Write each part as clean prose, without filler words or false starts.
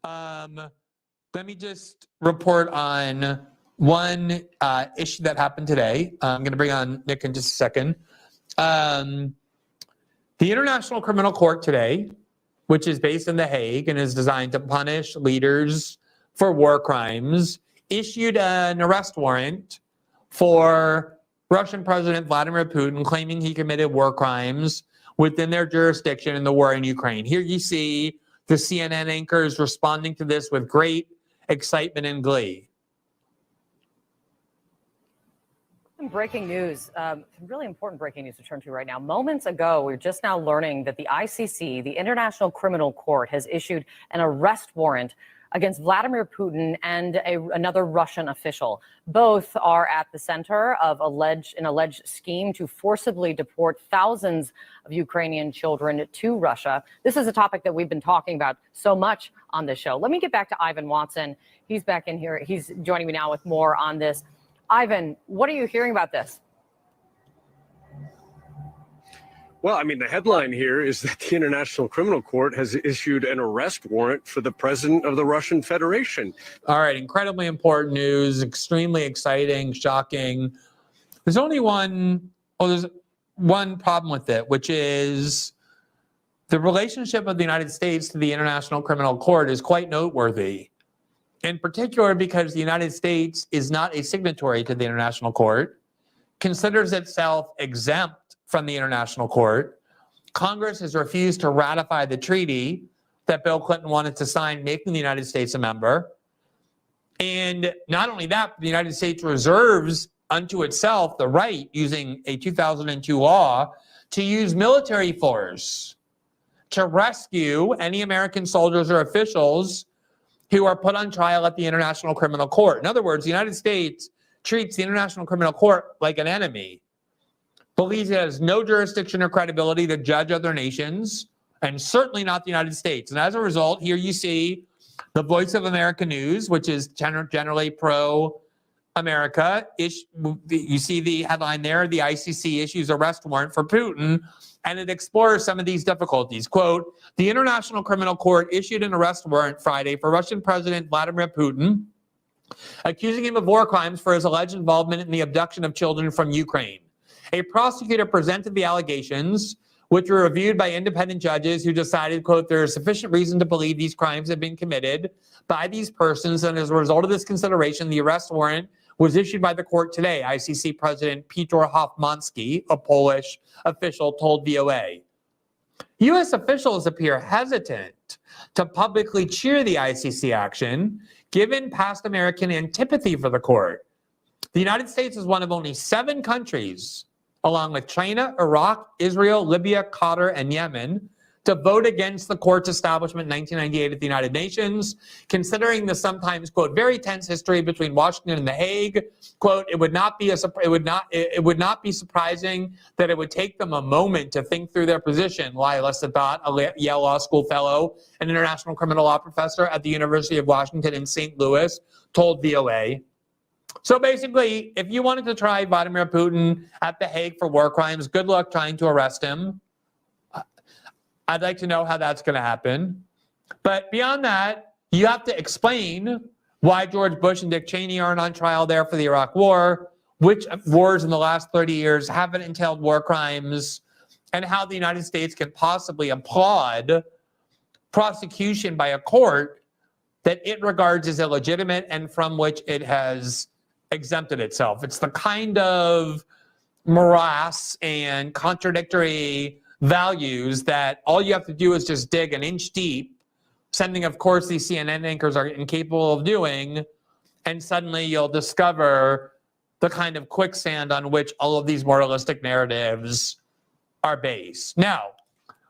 Let me just report on one issue that happened today. I'm going to bring on Nick in just a second. The International Criminal Court today, which is based in The Hague and is designed to punish leaders for war crimes, issued an arrest warrant for Russian President Vladimir Putin, claiming he committed war crimes within their jurisdiction in the war in Ukraine. Here you see the CNN anchors responding to this with great excitement and glee. Breaking news, really important breaking news to turn to right now. Moments ago, we're just now learning that the ICC, the International Criminal Court, has issued an arrest warrant against Vladimir Putin and another Russian official. Both are at the center of an alleged scheme to forcibly deport thousands of Ukrainian children to Russia. This is a topic that we've been talking about so much on this show. Let me get back to Ivan Watson. He's back in here. He's joining me now with more on this. Ivan, what are you hearing about this? Well, I mean, the headline here is that the International Criminal Court has issued an arrest warrant for the president of the Russian Federation. All right, incredibly important news, extremely exciting, shocking. There's only there's one problem with it, which is the relationship of the United States to the International Criminal Court is quite noteworthy. In particular, because the United States is not a signatory to the International Court, considers itself exempt from the International Court. Congress has refused to ratify the treaty that Bill Clinton wanted to sign, making the United States a member. And not only that, the United States reserves unto itself the right, using a 2002 law, to use military force to rescue any American soldiers or officials who are put on trial at the International Criminal Court. In other words, the United States treats the International Criminal Court like an enemy, believes it has no jurisdiction or credibility to judge other nations, and certainly not the United States. And as a result, here you see the Voice of America News, which is generally pro-America. You see the headline there, the ICC issues arrest warrant for Putin, and it explores some of these difficulties. Quote, the International Criminal Court issued an arrest warrant Friday for Russian President Vladimir Putin, accusing him of war crimes for his alleged involvement in the abduction of children from Ukraine. A prosecutor presented the allegations, which were reviewed by independent judges who decided, quote, there is sufficient reason to believe these crimes have been committed by these persons, and as a result of this consideration, the arrest warrant was issued by the court today. ICC President Piotr Hofmanski, a Polish official, told VOA. U.S. officials appear hesitant to publicly cheer the ICC action, given past American antipathy for the court. The United States is one of only 7 countries, along with China, Iraq, Israel, Libya, Qatar, and Yemen, to vote against the court's establishment in 1998 at the United Nations. Considering the sometimes, quote, very tense history between Washington and The Hague, quote, it would not be surprising that it would take them a moment to think through their position, Lila Sadat, a Yale Law School fellow, an international criminal law professor at the University of Washington in St. Louis, told VOA. So basically, if you wanted to try Vladimir Putin at The Hague for war crimes, good luck trying to arrest him. I'd like to know how that's going to happen. But beyond that, you have to explain why George Bush and Dick Cheney aren't on trial there for the Iraq War, which wars in the last 30 years haven't entailed war crimes, and how the United States can possibly applaud prosecution by a court that it regards as illegitimate and from which it has exempted itself. It's the kind of morass and contradictory values that all you have to do is just dig an inch deep, something, of course, these CNN anchors are incapable of doing, and suddenly you'll discover the kind of quicksand on which all of these moralistic narratives are based. Now,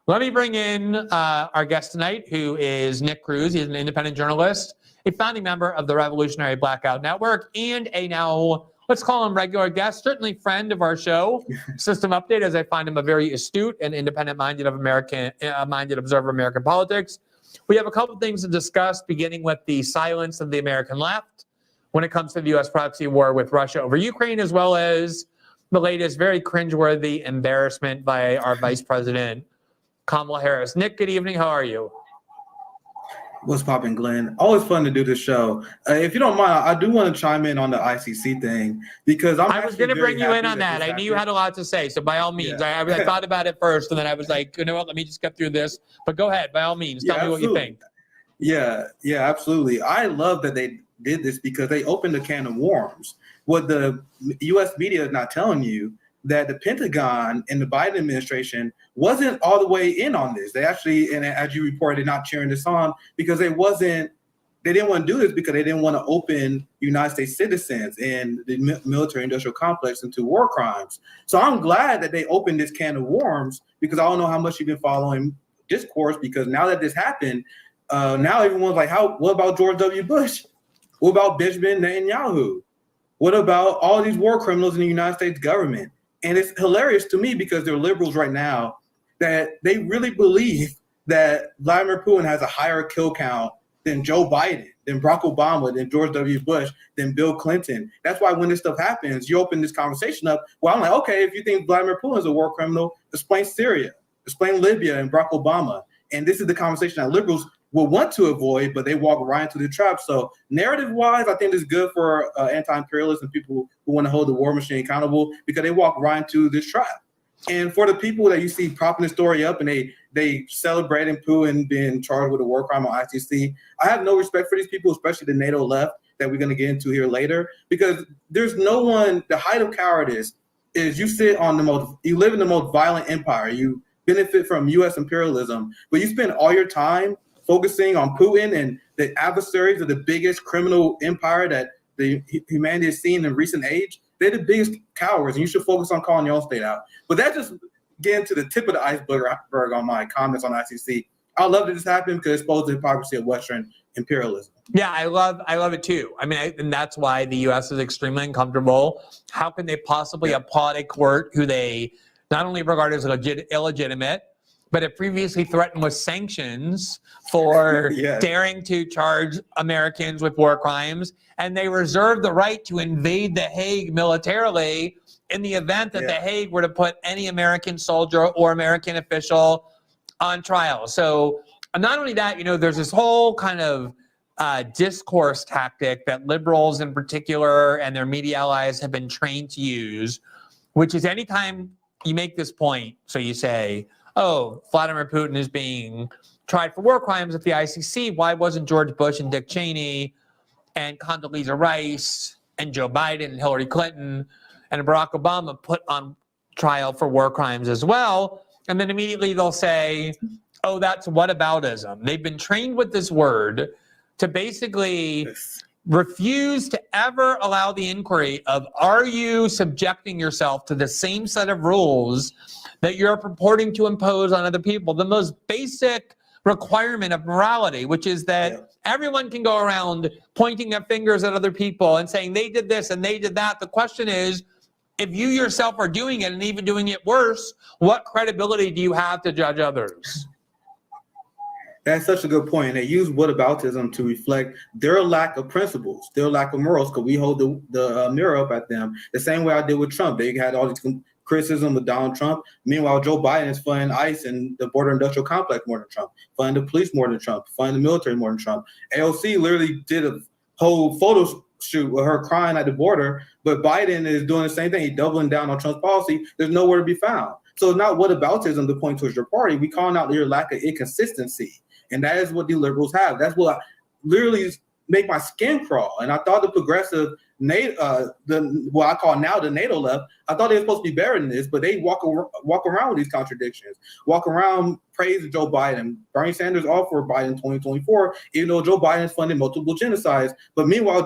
let me bring in our guest tonight, who is Nick Cruz. He's an independent journalist, a founding member of the Revolutionary Blackout Network, and a now, let's call him regular guest, certainly friend of our show, System Update, as I find him a very astute and independent-minded observer of American politics. We have a couple things to discuss, beginning with the silence of the American left when it comes to the U.S. proxy war with Russia over Ukraine, as well as the latest very cringeworthy embarrassment by our Vice President, Kamala Harris. Nick, good evening. How are you? What's poppin', Glenn? Always fun to do this show. If you don't mind, I do want to chime in on the ICC thing because I was going to bring you in on that. I knew you had a lot to say, so by all means, Yeah. I thought about it first, and then I was like, you know what? Let me just get through this. But go ahead, by all means, tell me what you think. Yeah, absolutely. I love that they did this because they opened a can of worms. What the U.S. media is not telling you that the Pentagon and the Biden administration wasn't all the way in on this. They actually, and as you reported, not cheering this on because they didn't want to do this because they didn't want to open United States citizens and the military industrial complex into war crimes. So I'm glad that they opened this can of worms because I don't know how much you've been following discourse because now that this happened, now everyone's like, what about George W. Bush? What about Benjamin Netanyahu? What about all these war criminals in the United States government? And it's hilarious to me because they're liberals right now that they really believe that Vladimir Putin has a higher kill count than Joe Biden, than Barack Obama, than George W. Bush, than Bill Clinton. That's why when this stuff happens, you open this conversation up. Well, I'm like, okay, if you think Vladimir Putin is a war criminal, explain Syria, explain Libya and Barack Obama. And this is the conversation that liberals will want to avoid, but they walk right into the trap. So narrative-wise, I think this is good for anti-imperialists and people who want to hold the war machine accountable because they walk right into this trap. And for the people that you see propping the story up and they celebrating Putin being charged with a war crime on ICC, I have no respect for these people, especially the NATO left that we're going to get into here later, because there's no one, the height of cowardice is you live in the most violent empire. You benefit from U.S. imperialism, but you spend all your time focusing on Putin and the adversaries of the biggest criminal empire that the humanity has seen in recent age. They're the biggest cowards, and you should focus on calling your own state out. But that just getting to the tip of the iceberg on my comments on ICC. I love that this happened because it exposed the hypocrisy of Western imperialism. Yeah, I love it too. I mean, and that's why the U.S. is extremely uncomfortable. How can they possibly applaud a court who they not only regard as illegitimate, but it previously threatened with sanctions for daring to charge Americans with war crimes, and they reserved the right to invade The Hague militarily in the event that The Hague were to put any American soldier or American official on trial. So not only that, there's this whole kind of discourse tactic that liberals in particular and their media allies have been trained to use, which is anytime you make this point, so you say, oh, Vladimir Putin is being tried for war crimes at the ICC. Why wasn't George Bush and Dick Cheney and Condoleezza Rice and Joe Biden and Hillary Clinton and Barack Obama put on trial for war crimes as well? And then immediately they'll say, oh, that's whataboutism. They've been trained with this word to basically refuse to ever allow the inquiry of, are you subjecting yourself to the same set of rules that you're purporting to impose on other people? The most basic requirement of morality, which is that everyone can go around pointing their fingers at other people and saying they did this and they did that. The question is, if you yourself are doing it and even doing it worse, what credibility do you have to judge others? That's such a good point. They use whataboutism to reflect their lack of principles, their lack of morals, because we hold the mirror up at them the same way I did with Trump. They had all this criticism of Donald Trump. Meanwhile, Joe Biden is funding ICE and the border industrial complex more than Trump, funding the police more than Trump, funding the military more than Trump. AOC literally did a whole photo shoot with her crying at the border, but Biden is doing the same thing. He's doubling down on Trump's policy. There's nowhere to be found. So it's not whataboutism to point towards your party. We calling out your lack of inconsistency. And that is what the liberals have. That's what literally make my skin crawl. And I thought the progressive NATO, what I call now the NATO left, I thought they were supposed to be better than this, but they walk around with these contradictions, walk around praising Joe Biden. Bernie Sanders all for Biden in 2024, even though Joe Biden funded multiple genocides. But meanwhile,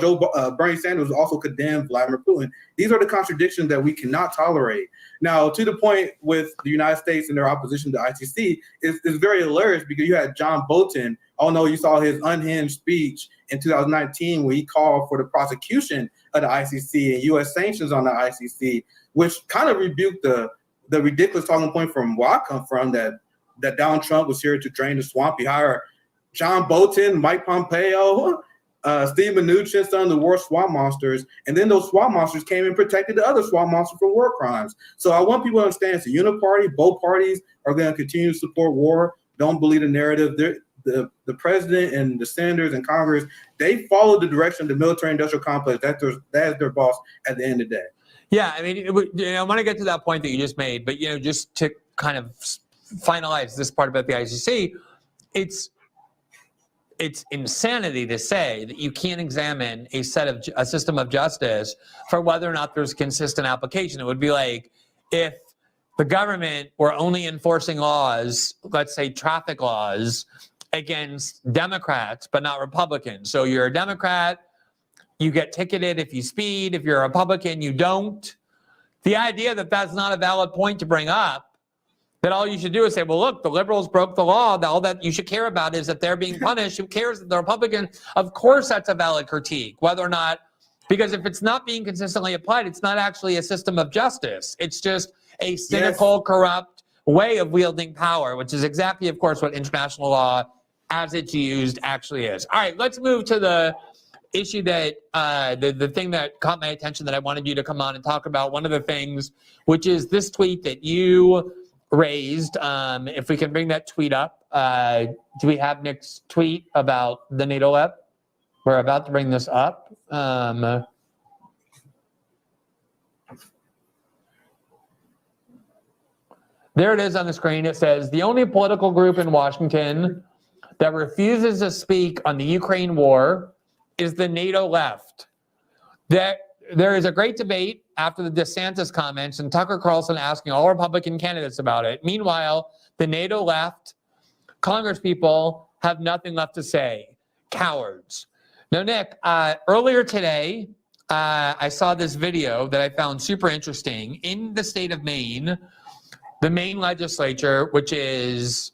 Bernie Sanders also condemned Vladimir Putin. These are the contradictions that we cannot tolerate. Now, to the point with the United States and their opposition to ICC, is very hilarious because you had John Bolton. Oh no, you saw his unhinged speech in 2019 where he called for the prosecution of the ICC and U.S. sanctions on the ICC, which kind of rebuked the ridiculous talking point from where I come from that Donald Trump was here to drain the swamp. He hired John Bolton, Mike Pompeo, Steve Mnuchin, some of the worst swamp monsters, and then those swamp monsters came and protected the other swamp monsters from war crimes. So I want people to understand it's a uniparty. Both parties are going to continue to support war. Don't believe the narrative. the president and the senators and Congress, they follow the direction of the military-industrial complex. That is their boss at the end of the day. Yeah, I mean, I want to get to that point that you just made, but just to kind of finalize this part about the ICC, it's insanity to say that you can't examine a system of justice for whether or not there's consistent application. It would be like if the government were only enforcing laws, let's say traffic laws, against Democrats, but not Republicans. So you're a Democrat, you get ticketed if you speed. If you're a Republican, you don't. The idea that that's not a valid point to bring up, that all you should do is say, well, look, the liberals broke the law. All that you should care about is that they're being punished. Who cares that the Republican? Of course, that's a valid critique, whether or not, because if it's not being consistently applied, it's not actually a system of justice. It's just a cynical, corrupt way of wielding power, which is exactly, of course, what international law, as it's used, actually is. All right, let's move to the issue that the thing that caught my attention that I wanted you to come on and talk about. One of the things, which is this tweet that you raised. If we can bring that tweet up. Do we have Nick's tweet about the NATO lab? We're about to bring this up. There it is on the screen. It says, the only political group in Washington that refuses to speak on the Ukraine war is the NATO left. There is a great debate after the DeSantis comments and Tucker Carlson asking all Republican candidates about it. Meanwhile, the NATO left, Congress people have nothing left to say. Cowards. Now, Nick, earlier today, I saw this video that I found super interesting. In the state of Maine, the Maine legislature, which is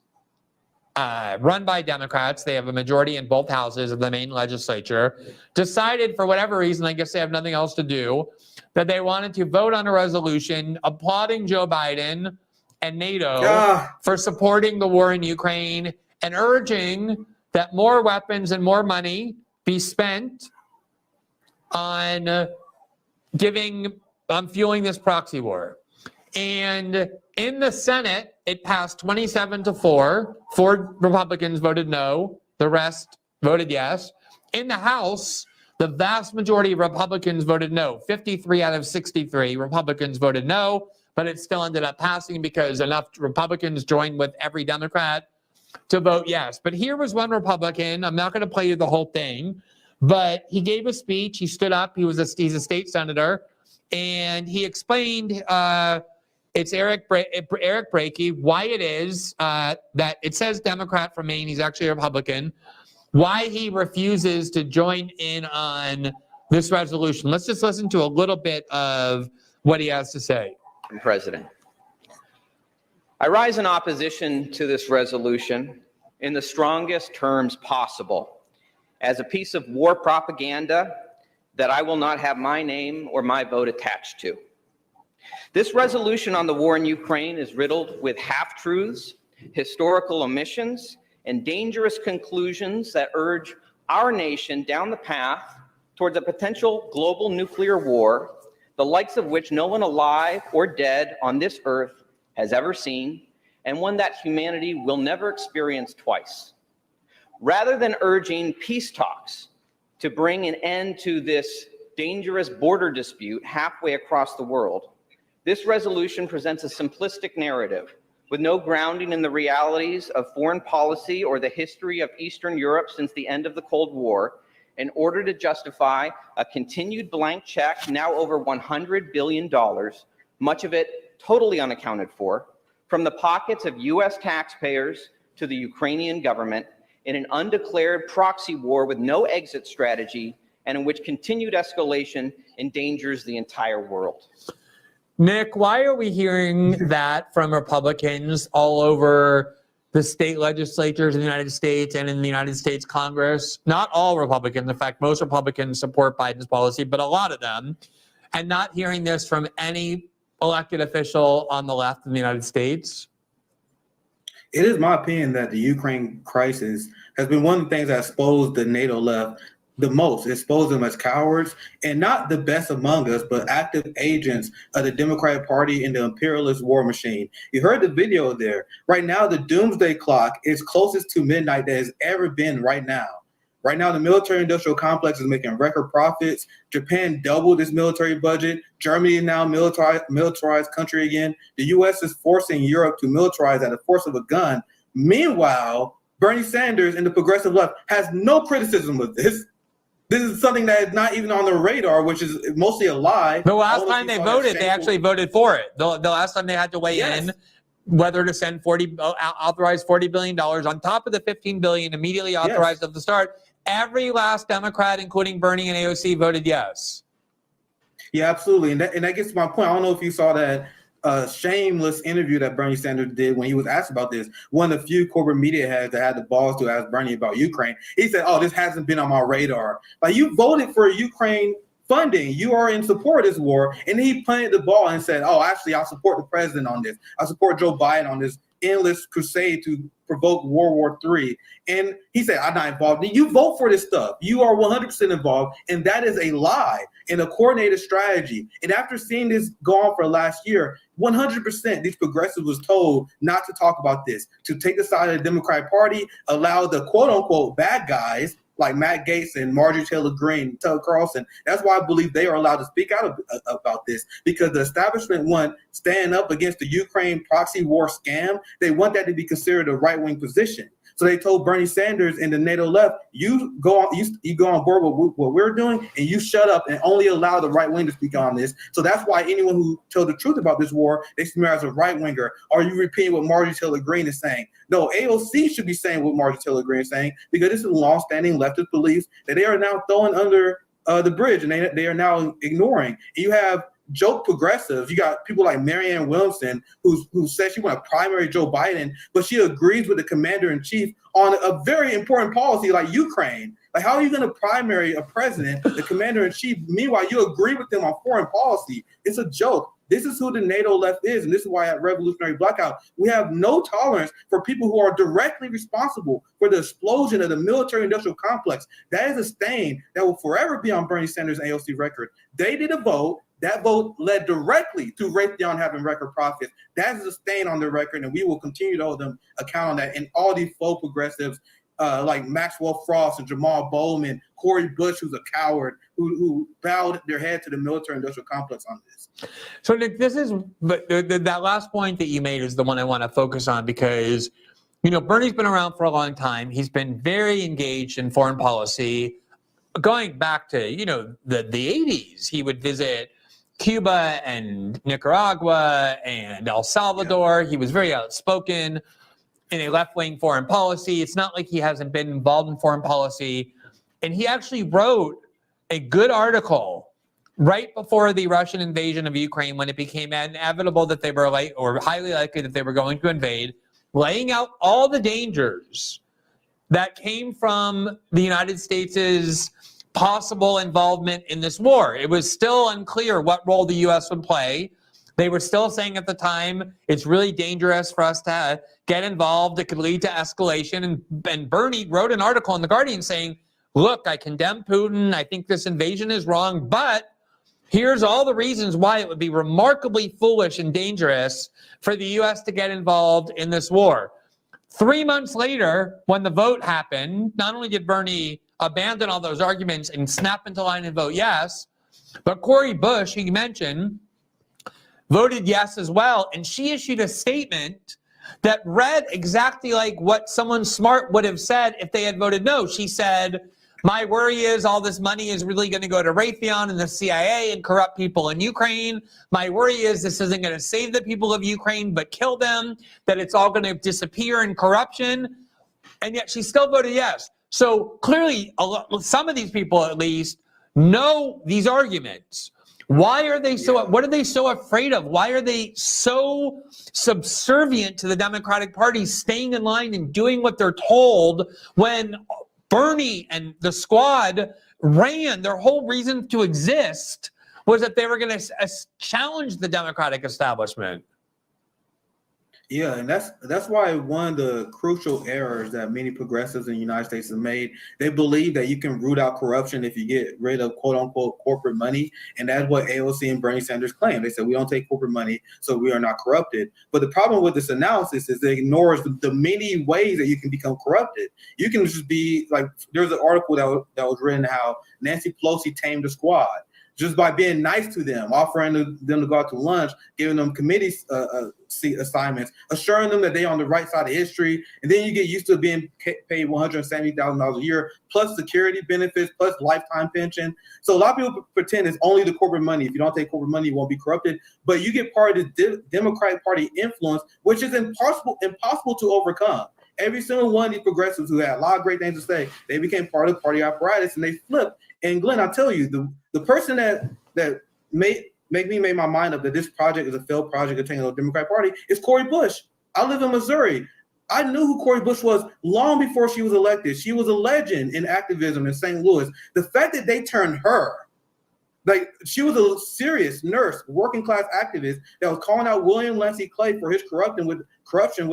run by Democrats, they have a majority in both houses of the Maine legislature, decided for whatever reason, I guess they have nothing else to do, that they wanted to vote on a resolution applauding Joe Biden and NATO for supporting the war in Ukraine and urging that more weapons and more money be spent on fueling this proxy war. And in the Senate, it passed 27-4. 4 Republicans voted no. The rest voted yes. In the House, the vast majority of Republicans voted no. 53 out of 63 Republicans voted no, but it still ended up passing because enough Republicans joined with every Democrat to vote yes. But here was one Republican. I'm not going to play you the whole thing, but he gave a speech. He stood up. He's a state senator, and he explained it's Eric Brakey, why it is that it says Democrat from Maine, he's actually a Republican, why he refuses to join in on this resolution. Let's just listen to a little bit of what he has to say. President, I rise in opposition to this resolution in the strongest terms possible as a piece of war propaganda that I will not have my name or my vote attached to. This resolution on the war in Ukraine is riddled with half-truths, historical omissions, and dangerous conclusions that urge our nation down the path towards a potential global nuclear war, the likes of which no one alive or dead on this earth has ever seen, and one that humanity will never experience twice. Rather than urging peace talks to bring an end to this dangerous border dispute halfway across the world, this resolution presents a simplistic narrative with no grounding in the realities of foreign policy or the history of Eastern Europe since the end of the Cold War in order to justify a continued blank check, now over $100 billion, much of it totally unaccounted for, from the pockets of U.S. taxpayers to the Ukrainian government in an undeclared proxy war with no exit strategy and in which continued escalation endangers the entire world. Nick, why are we hearing that from Republicans all over the state legislatures in the United States and in the United States Congress? Not all Republicans. In fact, most Republicans support Biden's policy, but a lot of them. And not hearing this from any elected official on the left in the United States? It is my opinion that the Ukraine crisis has been one of the things that exposed the NATO left the most, expose them as cowards and not the best among us, but active agents of the Democratic Party and the imperialist war machine. You heard the video there. Right now, the doomsday clock is closest to midnight that has ever been right now. Right now, the military-industrial complex is making record profits. Japan doubled its military budget. Germany is now a militarized country again. The U.S. is forcing Europe to militarize at the force of a gun. Meanwhile, Bernie Sanders and the progressive left has no criticism of this. This is something that is not even on the radar, which is mostly a lie. The last time they voted, they actually voted for it. The last time they had to weigh in whether to send authorize $40 billion on top of the $15 billion immediately authorized at the start. Every last Democrat, including Bernie and AOC, voted yes. Yeah, absolutely. And that gets to my point. I don't know if you saw that shameless interview that Bernie Sanders did when he was asked about this. One of the few corporate media heads that had the balls to ask Bernie about Ukraine. He said, "Oh, this hasn't been on my radar." Like, you voted for Ukraine funding. You are in support of this war. And he planted the ball and said, "Oh, actually, I'll support the president on this. I support Joe Biden on this endless crusade to provoke World War III." And he said, "I'm not involved." You vote for this stuff. You are 100% involved. And that is a lie and a coordinated strategy. And after seeing this go on for last year, 100% these progressives was told not to talk about this, to take the side of the Democratic Party, allow the quote unquote bad guys like Matt Gaetz and Marjorie Taylor Greene, Tucker Carlson. That's why I believe they are allowed to speak out about this, because the establishment want stand up against the Ukraine proxy war scam. They want that to be considered a right-wing position. So they told Bernie Sanders and the NATO left, you go on board with what we're doing, and you shut up and only allow the right wing to speak on this. So that's why anyone who tells the truth about this war, they smear as a right winger. Are you repeating what Marjorie Taylor Greene is saying? No, AOC should be saying what Marjorie Taylor Greene is saying, because this is longstanding leftist beliefs that they are now throwing under the bridge, and they are now ignoring. And you have joke progressives. You got people like Marianne Williamson, who says she want to primary Joe Biden, but she agrees with the commander-in-chief on a very important policy like Ukraine. Like, how are you going to primary a president, the commander-in-chief? Meanwhile, you agree with them on foreign policy. It's a joke. This is who the NATO left is, and this is why at Revolutionary Blackout, we have no tolerance for people who are directly responsible for the explosion of the military-industrial complex. That is a stain that will forever be on Bernie Sanders and AOC record. They did a vote. That vote led directly to Raytheon having record profits. That is a stain on their record, and we will continue to hold them account on that. And all these faux progressives like Maxwell Frost and Jamal Bowman, Cori Bush, who's a coward, who bowed their head to the military-industrial complex on this. So Nick, that last point that you made is the one I want to focus on, because, you know, Bernie's been around for a long time. He's been very engaged in foreign policy, going back to, you know, the 80s. He would visit Cuba and Nicaragua and El Salvador. Yeah. He was very outspoken in a left-wing foreign policy. It's not like he hasn't been involved in foreign policy. And he actually wrote a good article right before the Russian invasion of Ukraine, when it became inevitable that they were or highly likely that they were going to invade, laying out all the dangers that came from the United States' possible involvement in this war. It was still unclear what role the U.S. would play. They were still saying at the time, it's really dangerous for us to get involved. It could lead to escalation. And Bernie wrote an article in The Guardian saying, look, I condemn Putin. I think this invasion is wrong, but here's all the reasons why it would be remarkably foolish and dangerous for the U.S. to get involved in this war. 3 months later, when the vote happened, not only did Bernie abandon all those arguments and snap into line and vote yes, but Cori Bush, who you mentioned, voted yes as well. And she issued a statement that read exactly like what someone smart would have said if they had voted no. She said, my worry is all this money is really going to go to Raytheon and the CIA and corrupt people in Ukraine. My worry is this isn't going to save the people of Ukraine, but kill them, that it's all going to disappear in corruption. And yet she still voted yes. So clearly, some of these people at least know these arguments. Why are they so, what are they so afraid of? Why are they so subservient to the Democratic Party, staying in line and doing what they're told, when Bernie and the squad ran? Their whole reason to exist was that they were going to challenge the Democratic establishment. Yeah, and that's why one of the crucial errors that many progressives in the United States have made, they believe that you can root out corruption if you get rid of quote unquote corporate money. And that's what AOC and Bernie Sanders claim. They said we don't take corporate money, so we are not corrupted. But the problem with this analysis is it ignores the many ways that you can become corrupted. You can just be like, there's an article that was written how Nancy Pelosi tamed the squad. Just by being nice to them, offering them to go out to lunch, giving them committee seat assignments, assuring them that they're on the right side of history, and then you get used to being paid $170,000 a year, plus security benefits, plus lifetime pension. So a lot of people pretend it's only the corporate money. If you don't take corporate money, you won't be corrupted. But you get part of the Democratic Party influence, which is impossible to overcome. Every single one of these progressives who had a lot of great things to say, they became part of the party apparatus and they flipped. And Glenn, I'll tell you, the person that made my mind up that this project is a failed project of taking the Democratic Party is Cori Bush. I live in Missouri. I knew who Cori Bush was long before she was elected. She was a legend in activism in St. Louis. The fact that they turned her, like she was a serious nurse, working class activist that was calling out William Lancey Clay for his corruption with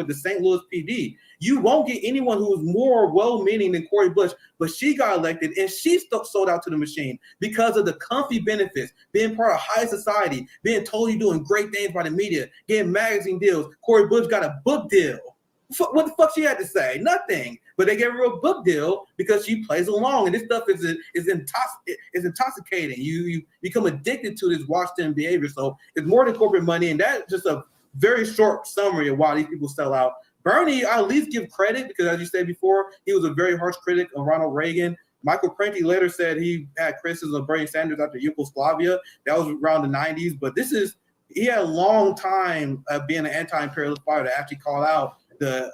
the St. Louis PD. You won't get anyone who is more well-meaning than Cori Bush, but she got elected and she sold out to the machine because of the comfy benefits, being part of high society, being told you're doing great things by the media, getting magazine deals. Cori Bush got a book deal. What the fuck she had to say? Nothing. But they gave her a book deal because she plays along, and this stuff is intoxicating. You become addicted to this watched-in behavior. So it's more than corporate money, and that's just a very short summary of why these people sell out. Bernie, I at least give credit because, as you said before, he was a very harsh critic of Ronald Reagan. Michael Prenti later said he had criticism of Bernie Sanders after Yugoslavia. That was around the 90s. But he had a long time being an anti-imperialist fighter to actually call out the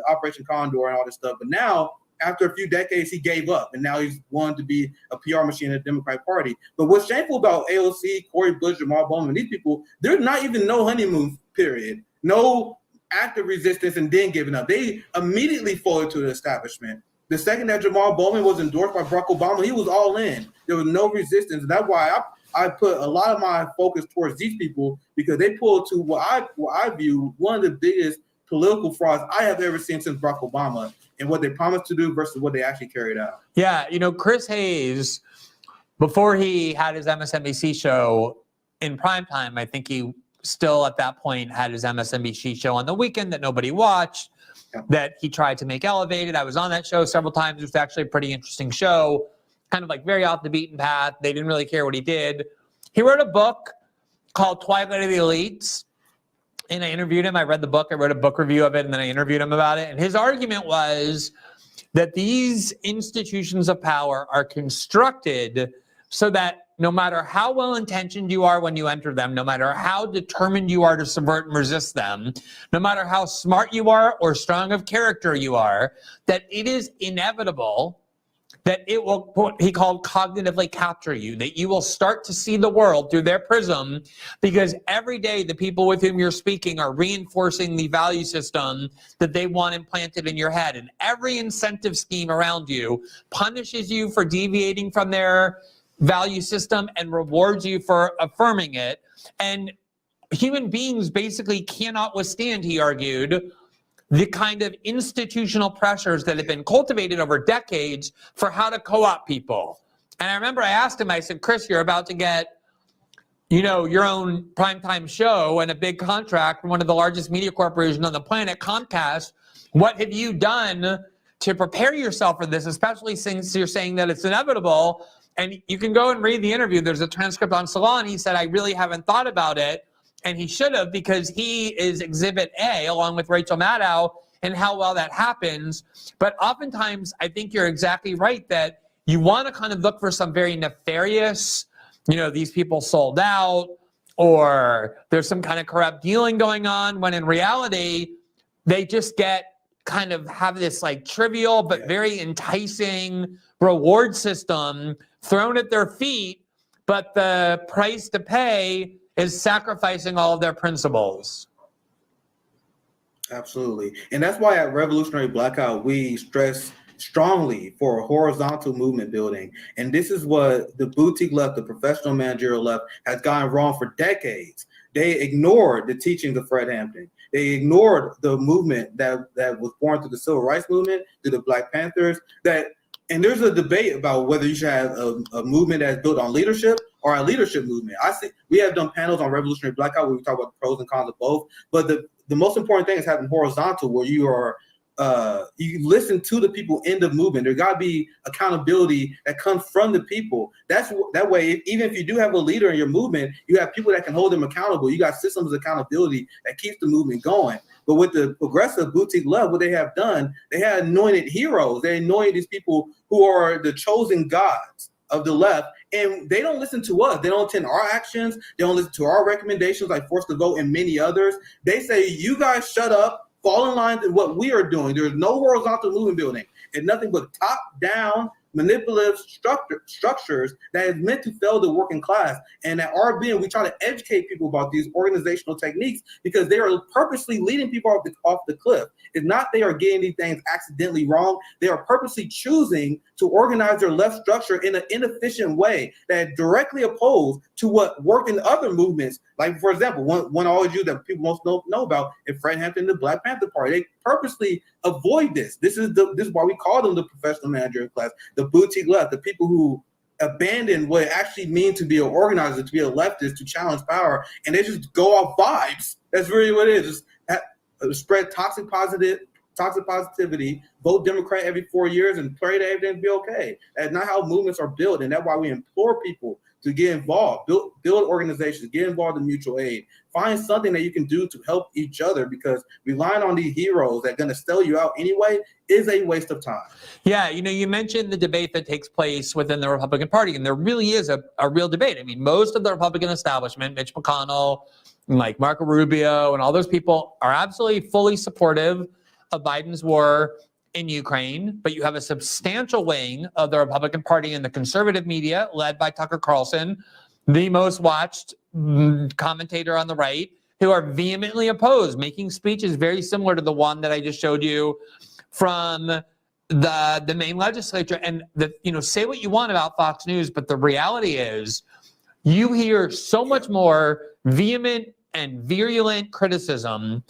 Operation Condor and all this stuff. But now, after a few decades, he gave up, and now he's wanting to be a PR machine in the Democratic Party. But what's shameful about AOC, Cori Bush, Jamal Bowman, these people, there's not even no honeymoon period, no active resistance and then giving up. They immediately folded to the establishment. The second that Jamal Bowman was endorsed by Barack Obama, he was all in. There was no resistance. And that's why I put a lot of my focus towards these people, because they pulled to what I view one of the biggest political frauds I have ever seen since Barack Obama, and what they promised to do versus what they actually carried out. Yeah, Chris Hayes, before he had his MSNBC show in primetime, I think he still at that point had his MSNBC show on the weekend that nobody watched, that he tried to make elevated. I was on that show several times. It was actually a pretty interesting show, kind of like very off the beaten path. They didn't really care what he did. He wrote a book called Twilight of the Elites. And I interviewed him. I read the book. I wrote a book review of it, and then I interviewed him about it. And his argument was that these institutions of power are constructed so that no matter how well-intentioned you are when you enter them, no matter how determined you are to subvert and resist them, no matter how smart you are or strong of character you are, that it is inevitable that it will, what he called, cognitively capture you, that you will start to see the world through their prism, because every day the people with whom you're speaking are reinforcing the value system that they want implanted in your head. And every incentive scheme around you punishes you for deviating from their value system and rewards you for affirming it. And human beings basically cannot withstand, he argued, the kind of institutional pressures that have been cultivated over decades for how to co-opt people. And I remember I asked him, I said, Chris, you're about to get, your own primetime show and a big contract from one of the largest media corporations on the planet, Comcast. What have you done to prepare yourself for this, especially since you're saying that it's inevitable? And you can go and read the interview. There's a transcript on Salon. He said, I really haven't thought about it. And he should have, because he is Exhibit A, along with Rachel Maddow, and how well that happens. But oftentimes, I think you're exactly right that you want to kind of look for some very nefarious, these people sold out, or there's some kind of corrupt dealing going on, when in reality, they just have this like trivial but very enticing reward system thrown at their feet, but the price to pay is sacrificing all of their principles. Absolutely. And that's why at Revolutionary Blackout, we stress strongly for horizontal movement building. And this is what the boutique left, the professional managerial left, has gotten wrong for decades. They ignored the teachings of Fred Hampton. They ignored the movement that was born through the Civil Rights Movement, through the Black Panthers. And there's a debate about whether you should have a movement that's built on leadership or a leadership movement. I see we have done panels on Revolutionary Blackout where we talk about the pros and cons of both. But the most important thing is having horizontal, where you listen to the people in the movement. There got to be accountability that comes from the people. That way, even if you do have a leader in your movement, you have people that can hold them accountable. You got systems of accountability that keeps the movement going. But with the progressive boutique left, what they have done, they have anointed heroes. They anointed these people who are the chosen gods of the left, and they don't listen to us. They don't attend our actions. They don't listen to our recommendations like forced to vote and many others. They say, you guys shut up. Fall in line with what we are doing. There's no horizontal movement building. It's nothing but top-down manipulative structures that is meant to fail the working class. And at RBN, we try to educate people about these organizational techniques because they are purposely leading people off the cliff. It's not they are getting these things accidentally wrong. They are purposely choosing to organize their left structure in an inefficient way that directly opposed to what worked in other movements. Like, for example, one I always use that people most know about is Fred Hampton and the Black Panther Party. They purposely avoid this. This is why we call them the professional manager class, the boutique left, the people who abandon what it actually means to be an organizer, to be a leftist, to challenge power, and they just go off vibes. That's really what it is. Just spread toxic positivity, vote Democrat every 4 years, and pray that everything will be okay. That's not how movements are built, and that's why we implore people to get involved, build organizations, get involved in mutual aid, find something that you can do to help each other, because relying on these heroes that are going to sell you out anyway is a waste of time. Yeah, you mentioned the debate that takes place within the Republican Party, and there really is a real debate. I mean, most of the Republican establishment, Mitch McConnell, like Marco Rubio, and all those people are absolutely fully supportive of Biden's war in Ukraine, but you have a substantial wing of the Republican Party in the conservative media, led by Tucker Carlson, the most watched commentator on the right, who are vehemently opposed, making speeches very similar to the one that I just showed you from the Maine legislature. And say what you want about Fox News, but the reality is you hear so much more vehement and virulent criticism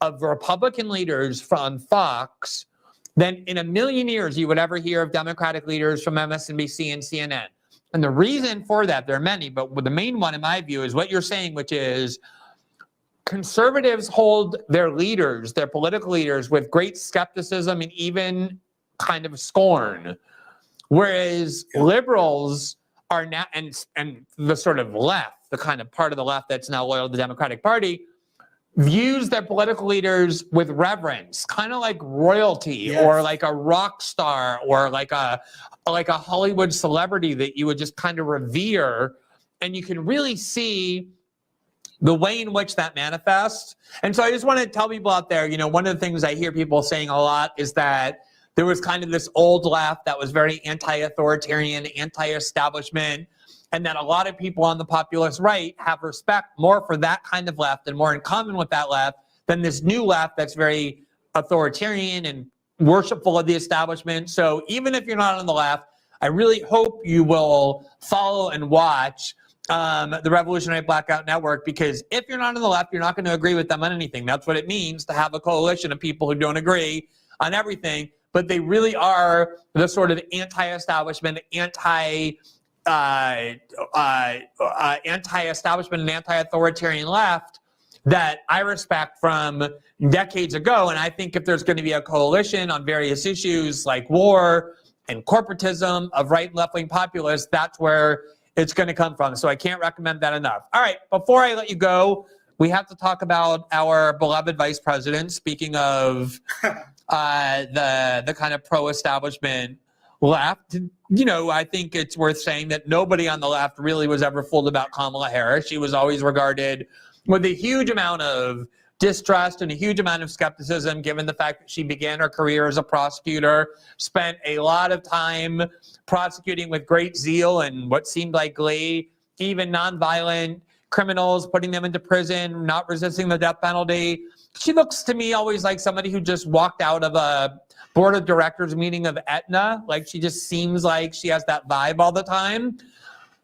of Republican leaders from Fox than in a million years you would ever hear of Democratic leaders from MSNBC and CNN. And the reason for that, there are many, but the main one in my view is what you're saying, which is conservatives hold their leaders, their political leaders, with great skepticism and even kind of scorn. Whereas liberals are now, and the sort of left, the kind of part of the left that's now loyal to the Democratic Party, views their political leaders with reverence, kind of like royalty, or like a rock star, or like a Hollywood celebrity that you would just kind of revere. And you can really see the way in which that manifests. And so I just want to tell people out there, one of the things I hear people saying a lot is that there was kind of this old left that was very anti-authoritarian, anti-establishment, and that a lot of people on the populist right have respect more for that kind of left and more in common with that left than this new left that's very authoritarian and worshipful of the establishment. So even if you're not on the left, I really hope you will follow and watch the Revolutionary Blackout Network, because if you're not on the left, you're not going to agree with them on anything. That's what it means to have a coalition of people who don't agree on everything, but they really are the sort of anti-establishment, anti-establishment and anti-authoritarian left that I respect from decades ago. And I think if there's going to be a coalition on various issues like war and corporatism of right and left-wing populists, that's where it's going to come from. So I can't recommend that enough. All right, before I let you go, we have to talk about our beloved vice president. Speaking of the kind of pro-establishment left, I think it's worth saying that nobody on the left really was ever fooled about Kamala Harris. She was always regarded with a huge amount of distrust and a huge amount of skepticism, given the fact that she began her career as a prosecutor, spent a lot of time prosecuting with great zeal and what seemed like glee, even nonviolent criminals, putting them into prison, not resisting the death penalty. She looks to me always like somebody who just walked out of a board of directors meeting of Aetna. Like, she just seems like she has that vibe all the time.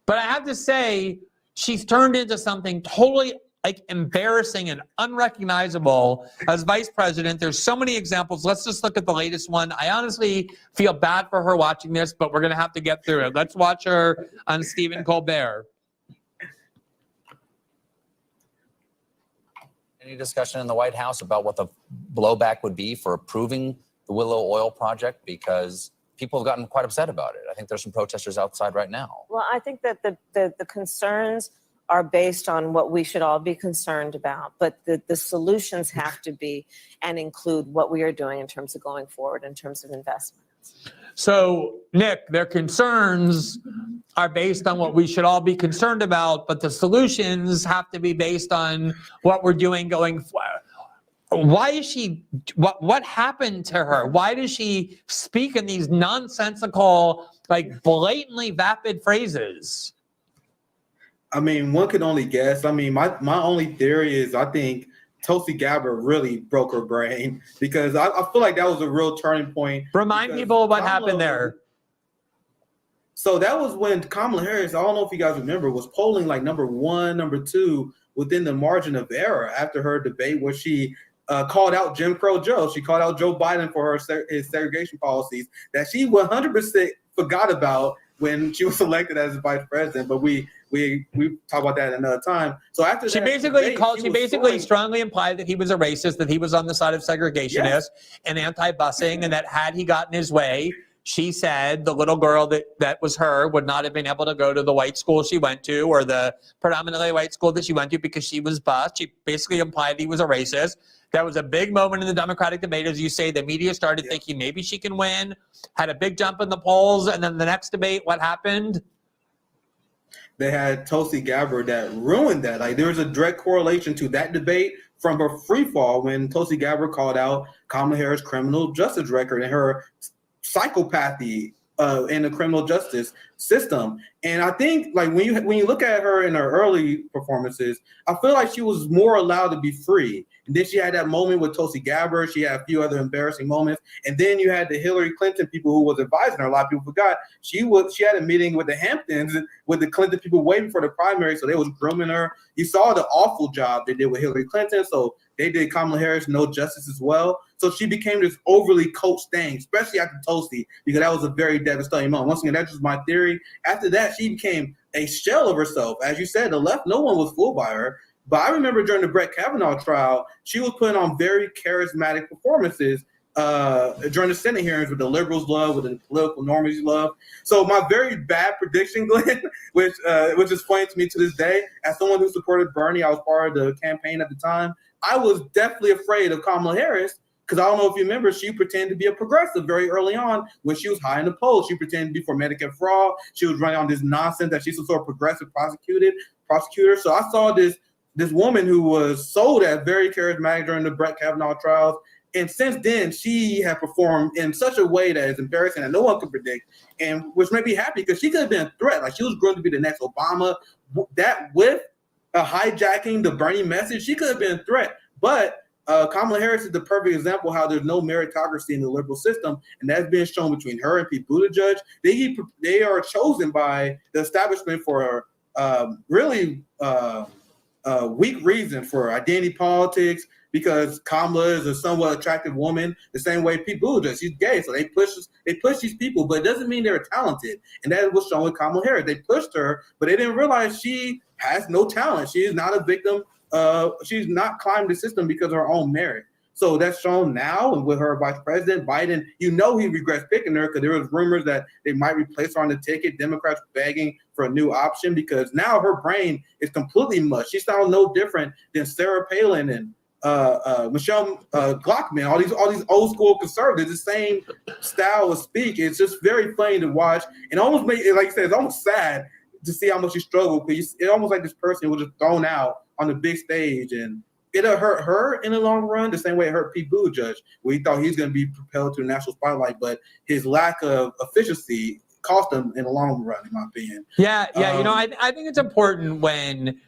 But I have to say, she's turned into something totally like embarrassing and unrecognizable as vice president. There's so many examples. Let's just look at the latest one. I honestly feel bad for her watching this, but we're going to have to get through it. Let's watch her on Stephen Colbert. Any discussion in the White House about what the blowback would be for approving the Willow Oil project? Because people have gotten quite upset about it. I think there's some protesters outside right now. Well, I think that the concerns are based on what we should all be concerned about, but the solutions have to be and include what we are doing in terms of going forward, in terms of investments. So, Nick, their concerns are based on what we should all be concerned about, but the solutions have to be based on what we're doing going forward. Why is she, what happened to her? Why does she speak in these nonsensical, like blatantly vapid phrases? I mean, one can only guess. I mean, my only theory is I think Tulsi Gabbard really broke her brain, because I feel like that was a real turning point. Remind people of what happened there. So that was when Kamala Harris, I don't know if you guys remember, was polling like number 1, number 2 within the margin of error after her debate where she called out Jim Crow Joe. She called out Joe Biden for his segregation policies that she 100% forgot about when she was elected as vice president. But we talk about that another time. So after she that basically debate, strongly implied that he was a racist, that he was on the side of segregationists and anti-busing, and that had he gotten his way, she said the little girl that was her would not have been able to go to the white school she went to, or the predominantly white school that she went to, because she was bused. She basically implied he was a racist. That was a big moment in the Democratic debate. As you say, the media started thinking maybe she can win, had a big jump in the polls, and then the next debate, what happened? They had Tulsi Gabbard that ruined that. Like, there was a direct correlation to that debate from her free fall when Tulsi Gabbard called out Kamala Harris' criminal justice record and her psychopathy in the criminal justice system. And I think, like, when you look at her in her early performances, I feel like she was more allowed to be free. And then she had that moment with Tulsi Gabbard. She had a few other embarrassing moments. And then you had the Hillary Clinton people who was advising her. A lot of people forgot she had a meeting with the Hamptons with the Clinton people waiting for the primary, so they was grooming her. You saw the awful job they did with Hillary Clinton, so they did Kamala Harris no justice as well. So she became this overly coached thing, especially after Tulsi, because that was a very devastating moment. Once again, that's just my theory. After that, she became a shell of herself. As you said, the left, no one was fooled by her. But I remember during the Brett Kavanaugh trial, she was putting on very charismatic performances during the Senate hearings, with the liberals love, with the political normies love. So my very bad prediction, Glenn, which is funny to me to this day, as someone who supported Bernie, I was part of the campaign at the time, I was definitely afraid of Kamala Harris, because I don't know if you remember, she pretended to be a progressive very early on when she was high in the polls. She pretended to be for Medicare for all. She was running on this nonsense that she's some sort of progressive prosecutor. So I saw this woman who was sold as very charismatic during the Brett Kavanaugh trials. And since then, she had performed in such a way that is embarrassing that no one could predict, and which made me happy, because she could have been a threat. Like, she was going to be the next Obama. That with hijacking the Bernie message, she could have been a threat. But Kamala Harris is the perfect example of how there's no meritocracy in the liberal system, and that's being shown between her and Pete Buttigieg. They are chosen by the establishment for really weak reason, for identity politics, because Kamala is a somewhat attractive woman, the same way Pete Buttigieg, she's gay, so they push these people, but it doesn't mean they're talented, and that was shown with Kamala Harris. They pushed her, but they didn't realize she has no talent. She is not a victim. She's not climbed the system because of her own merit. So that's shown now, and with her vice president, Biden, he regrets picking her, because there was rumors that they might replace her on the ticket. Democrats begging for a new option, because now her brain is completely mush. She sounds no different than Sarah Palin and Michelle Glockman, all these old school conservatives, the same style of speak. It's just very funny to watch, and almost made it, like I said, it's almost sad to see how much she struggled, because it's almost like this person was just thrown out on the big stage, and it'll hurt her in the long run, the same way it hurt Pete Buttigieg, where he thought he was going to be propelled to the national spotlight, but his lack of efficiency cost him in the long run, in my opinion. Yeah. I think it's important when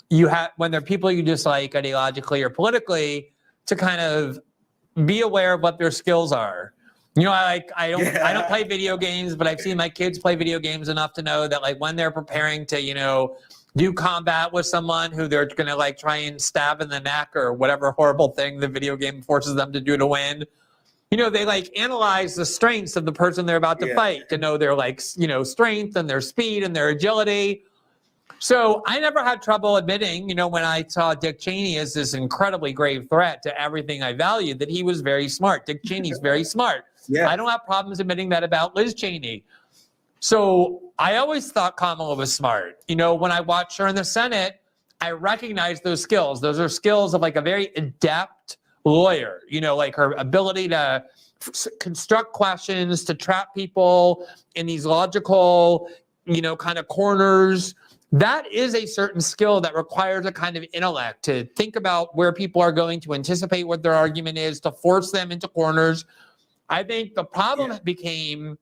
there are people you dislike ideologically or politically to kind of be aware of what their skills are. I don't play video games, but I've seen my kids play video games enough to know that, like, when they're preparing to, do combat with someone who they're going to like try and stab in the neck or whatever horrible thing the video game forces them to do to win. You know, they like analyze the strengths of the person they're about to fight to know their like, you know, strength and their speed and their agility. So I never had trouble admitting, you know, when I saw Dick Cheney as this incredibly grave threat to everything I valued, that he was very smart. Dick Cheney's very smart. I don't have problems admitting that about Liz Cheney. So I always thought Kamala was smart. You know, when I watched her in the Senate, I recognized those skills. Those are skills of like a very adept lawyer, you know, like her ability to construct questions, to trap people in these logical, you know, kind of corners. That is a certain skill that requires a kind of intellect to think about where people are going, to anticipate what their argument is, to force them into corners. I think the problem became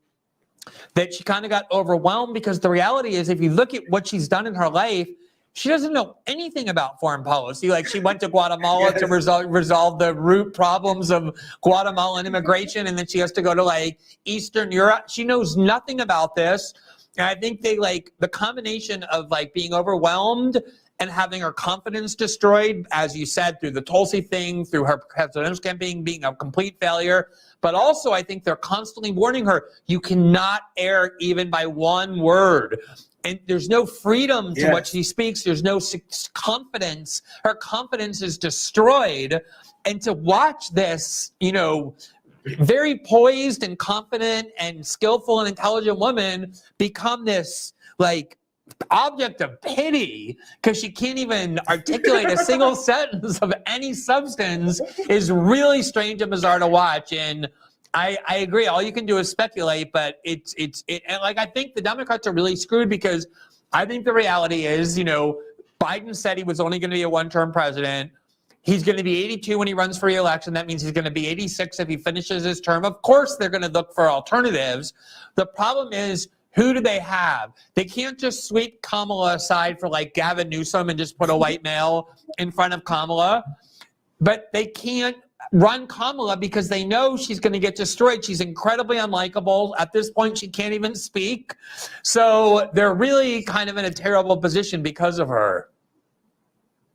that she kind of got overwhelmed, because the reality is, if you look at what she's done in her life, she doesn't know anything about foreign policy. Like, she went to Guatemala to resolve the root problems of Guatemalan immigration, and then she has to go to like Eastern Europe. She knows nothing about this. And I think they like the combination of like being overwhelmed and having her confidence destroyed, as you said, through the Tulsi thing, through her presidential campaign being a complete failure. But also, I think they're constantly warning her, you cannot err even by one word. And there's no freedom to what she speaks. There's no confidence. Her confidence is destroyed. And to watch this, you know, very poised and confident and skillful and intelligent woman become this like object of pity because she can't even articulate a single sentence of any substance is really strange and bizarre to watch. And I agree. All you can do is speculate, but and like, I think the Democrats are really screwed, because I think the reality is, you know, Biden said he was only going to be a one-term president. He's going to be 82 when he runs for re-election. That means he's going to be 86 if he finishes his term. Of course, they're going to look for alternatives. The problem is, who do they have? They can't just sweep Kamala aside for like Gavin Newsom and just put a white male in front of Kamala. But they can't run Kamala because they know she's going to get destroyed. She's incredibly unlikable. At this point, she can't even speak. So they're really kind of in a terrible position because of her.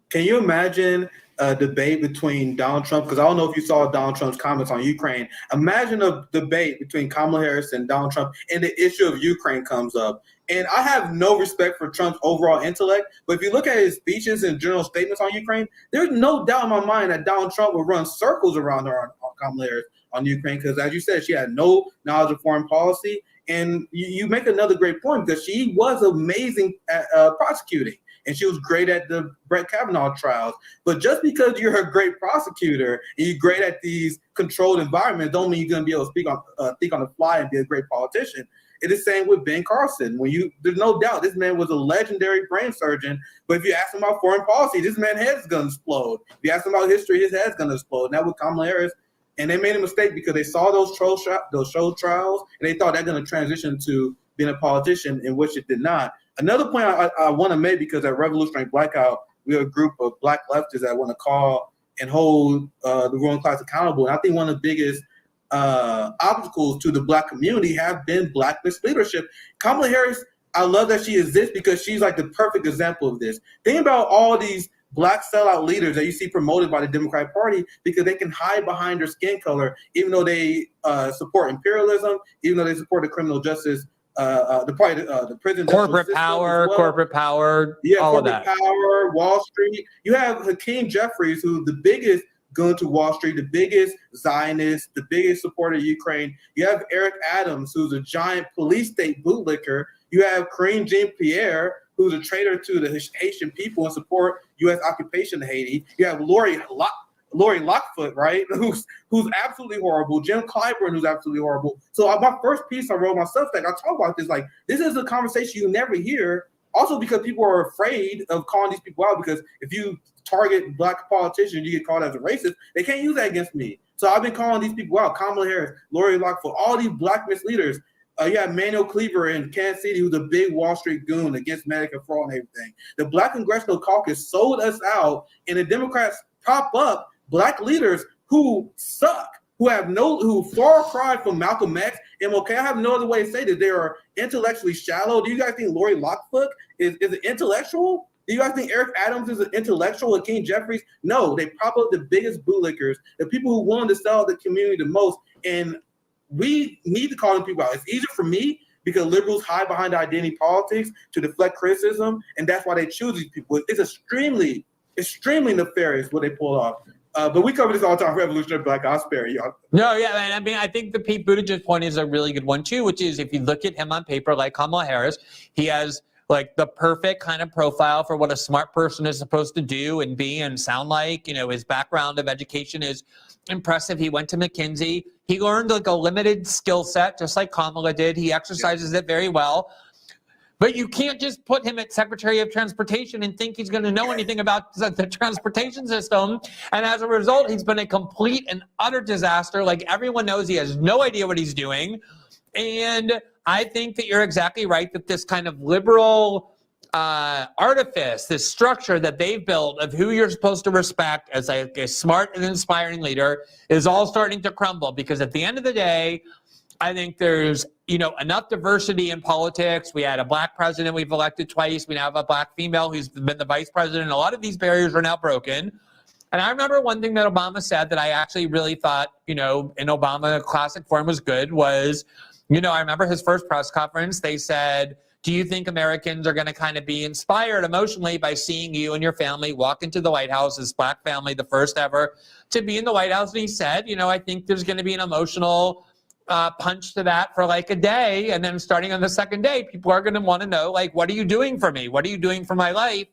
Can you imagine a debate between Donald Trump? Because I don't know if you saw Donald Trump's comments on Ukraine. Imagine a debate between Kamala Harris and Donald Trump, and the issue of Ukraine comes up. And I have no respect for Trump's overall intellect, but if you look at his speeches and general statements on Ukraine, there's no doubt in my mind that Donald Trump would run circles around her on Kamala Harris on Ukraine, because as you said, she had no knowledge of foreign policy. And you make another great point, because she was amazing at prosecuting. And she was great at the Brett Kavanaugh trials. But just because you're a great prosecutor and you're great at these controlled environments, don't mean you're going to be able to think on the fly and be a great politician. It is the same with Ben Carson. There's no doubt this man was a legendary brain surgeon. But if you ask him about foreign policy, this man's head's going to explode. If you ask him about history, his head's going to explode. Now with Kamala Harris, and they made a mistake because they saw those show trials, and they thought they're going to transition to being a politician, in which it did not. Another point I want to make, because at Revolutionary Blackout, we are a group of black leftists that want to call and hold the ruling class accountable. And I think one of the biggest obstacles to the black community have been black misleadership. Kamala Harris, I love that she exists, because she's like the perfect example of this. Think about all these black sellout leaders that you see promoted by the Democratic Party, because they can hide behind their skin color, even though they support imperialism, even though they support the criminal justice, the prison, corporate power, all of that. Power, Wall Street. You have Hakeem Jeffries, who's the biggest goon to Wall Street, the biggest Zionist, the biggest supporter of Ukraine. You have Eric Adams, who's a giant police state bootlicker. You have Karine Jean-Pierre, who's a traitor to the Haitian people and support U.S. occupation of Haiti. You have Lori Lockfoot, right, who's absolutely horrible. Jim Clyburn, who's absolutely horrible. So my first piece I wrote myself, like, I talk about this, like, this is a conversation you never hear. Also because people are afraid of calling these people out, because if you target black politicians, you get called as a racist. They can't use that against me. So I've been calling these people out: Kamala Harris, Lori Lockfoot, all these black misleaders. You have Manuel Cleaver in Kansas City, who's a big Wall Street goon against Medicare fraud and everything. The Black Congressional Caucus sold us out, and the Democrats prop up black leaders who suck, who far cry from Malcolm X, MLK. I have no other way to say that they are intellectually shallow. Do you guys think Lori Lockfoot is an intellectual? Do you guys think Eric Adams is an intellectual like King Jeffries? No, they prop up the biggest bootlickers, the people who want to sell the community the most. And we need to call them people out. It's easier for me because liberals hide behind identity politics to deflect criticism, and that's why they choose these people. It's extremely nefarious what they pull off. But we cover this all the time. Revolutionary Black, I'll spare y'all. No, yeah, and I mean, I think the Pete Buttigieg point is a really good one too, which is if you look at him on paper, like Kamala Harris, he has like the perfect kind of profile for what a smart person is supposed to do and be and sound like. You know, his background of education is impressive. He went to McKinsey. He learned like a limited skill set, just like Kamala did. He exercises it very well. But you can't just put him at Secretary of Transportation and think he's going to know anything about the transportation system. And as a result, he's been a complete and utter disaster. Like everyone knows he has no idea what he's doing. And I think that you're exactly right that this kind of liberal artifice, this structure that they've built of who you're supposed to respect as a smart and inspiring leader is all starting to crumble. Because at the end of the day, I think there's, you know, enough diversity in politics. We had a black president we've elected twice. We now have a black female who's been the vice president. A lot of these barriers are now broken. And I remember one thing that Obama said that I actually really thought, you know, in Obama classic form was good was, you know, I remember his first press conference. They said, do you think Americans are going to kind of be inspired emotionally by seeing you and your family walk into the White House as black family, the first ever to be in the White House? And he said, you know, I think there's going to be an emotional punch to that for like a day. And then starting on the second day, people are going to want to know, like, what are you doing for me? What are you doing for my life?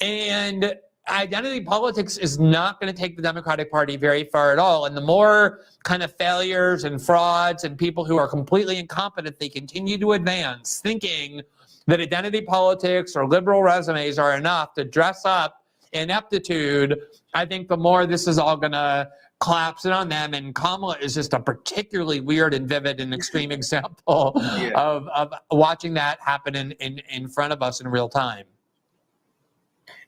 And identity politics is not going to take the Democratic Party very far at all. And the more kind of failures and frauds and people who are completely incompetent, they continue to advance thinking that identity politics or liberal resumes are enough to dress up ineptitude. I think the more this is all going to collapse in on them. And Kamala is just a particularly weird and vivid and extreme example of watching that happen in front of us in real time.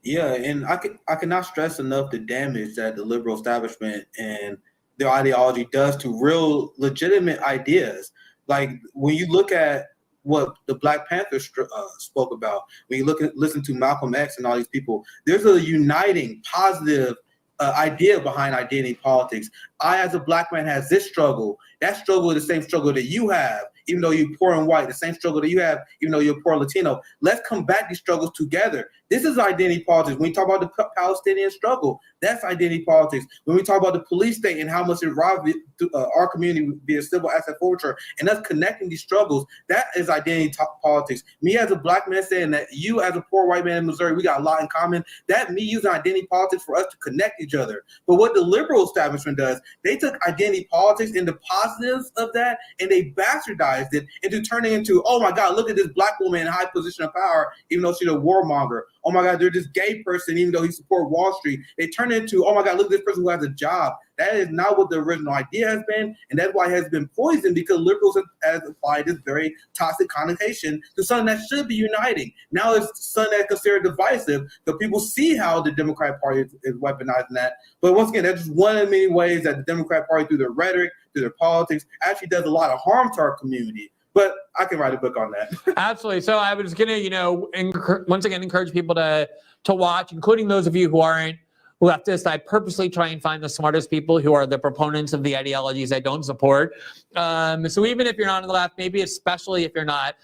Yeah, and I cannot stress enough the damage that the liberal establishment and their ideology does to real legitimate ideas. Like when you look at what the Black Panthers spoke about, when you listen to Malcolm X and all these people, there's a uniting, positive idea behind identity politics. I, as a black man, has this struggle. That struggle is the same struggle that you have, even though you're poor and white, the same struggle that you have, even though you're poor Latino. Let's combat these struggles together. This is identity politics. When we talk about the Palestinian struggle, that's identity politics. When we talk about the police state and how much it robbed our community via civil asset forfeiture and us connecting these struggles, that is identity politics. Me as a black man saying that you as a poor white man in Missouri, we got a lot in common. That me using identity politics for us to connect each other. But what the liberal establishment does, they took identity politics and the positives of that and they bastardized it into turning into, oh my God, look at this black woman in a high position of power, even though she's a warmonger. Oh my God, they're this gay person, even though he supports Wall Street. They turn it into, oh my God, look at this person who has a job. That is not what the original idea has been, and that's why it has been poisoned, because liberals have applied this very toxic connotation to something that should be uniting. Now it's something that's considered divisive, so people see how the Democratic Party is weaponizing that. But once again, that's just one of the many ways that the Democratic Party, through their rhetoric, through their politics, actually does a lot of harm to our community. But I can write a book on that. Absolutely. So I was going to, once again, encourage people to watch, including those of you who aren't leftist. I purposely try and find the smartest people who are the proponents of the ideologies I don't support. So even if you're not on the left, maybe especially if you're not,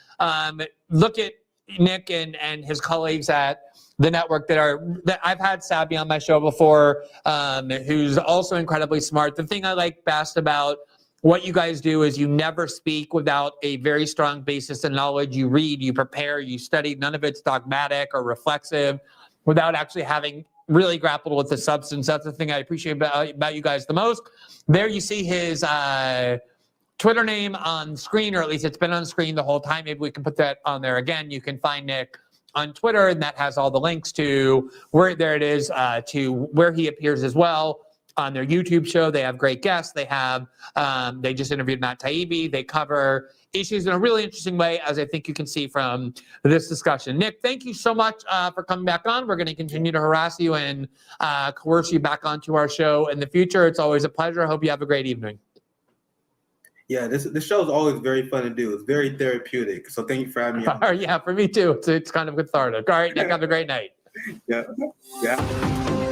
look at Nick and his colleagues at the network that I've had Sabby on my show before, who's also incredibly smart. The thing I like best about what you guys do is you never speak without a very strong basis of knowledge. You read, you prepare, you study. None of it's dogmatic or reflexive without actually having really grappled with the substance. That's the thing I appreciate about you guys the most. There you see his Twitter name on screen, or at least it's been on screen the whole time. Maybe we can put that on there again. You can find Nick on Twitter, and that has all the links to where to where he appears as well. On their YouTube show, they have great guests. They have, they just interviewed Matt Taibbi. They cover issues in a really interesting way, as I think you can see from this discussion. Nick, thank you so much for coming back on. We're going to continue to harass you and coerce you back onto our show in the future. It's always a pleasure. I hope you have a great evening. Yeah, this show is always very fun to do. It's very therapeutic. So thank you for having me on. Yeah, for me too. It's kind of cathartic. All right, Nick, have a great night. Yeah. Yeah.